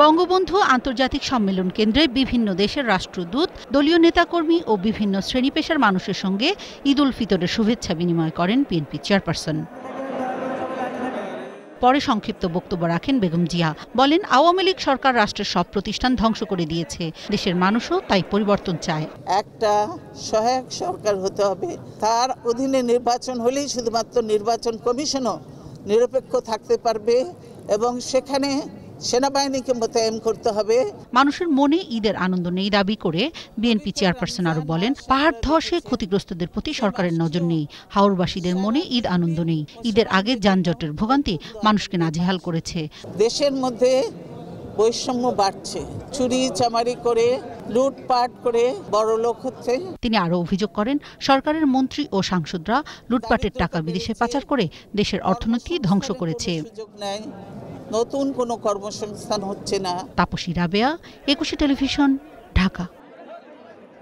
বঙ্গবন্ধু আন্তর্জাতিক সম্মেলন কেন্দ্রে বিভিন্ন দেশের রাষ্ট্রদূত, দলীয় নেতাকর্মী ও বিভিন্ন শ্রেণী পেশার মানুষের সঙ্গে ঈদ উল ফিতরের শুভেচ্ছা বিনিময় করেন বিএনপি চেয়ারপারসন। পরে সংক্ষিপ্ত বক্তব্য রাখেন বেগম জিয়া। বলেন, আওয়ামী লীগ সরকার রাষ্ট্রের সব প্রতিষ্ঠান ধ্বংস করে দিয়েছে, দেশের মানুষও তাই পরিবর্তন চায়। একটা সহায়ক সরকার হতে হবে, তার অধীনে নির্বাচন হলেই শুধুমাত্র নির্বাচন কমিশনও নিরপেক্ষ থাকতে পারবে এবং সেখানে সেনাবাহিনীকে মোতায়েন করতে হবে। মানুষের মনে ঈদের আনন্দ নেই দাবি করে বিএনপি চেয়ারপারসন আরো বলেন, পাহাড় ধসে ক্ষতিগ্রস্তদের প্রতি সরকারের নজর নেই, হাওরবাসীদের মনে ঈদ আনন্দ নেই। ঈদের আগে যানজটের ভোগান্তি মানুষকে নাজেহাল করেছে। দেশের মধ্যে বৈষম্য বাড়ছে, চুরি চামারি করে লুটপাট করে বড় লোক হচ্ছে। তিনি আরো অভিযোগ করেন, সরকারের মন্ত্রী ও সাংসদরা লুটপাটের টাকা বিদেশে পাচার করে দেশের অর্থনীতি ধ্বংস করেছে। নতুন কোনো কর্মসংস্থান হচ্ছে না। তাপসী রাবেয়া, 21 টেলিভিশন, ঢাকা।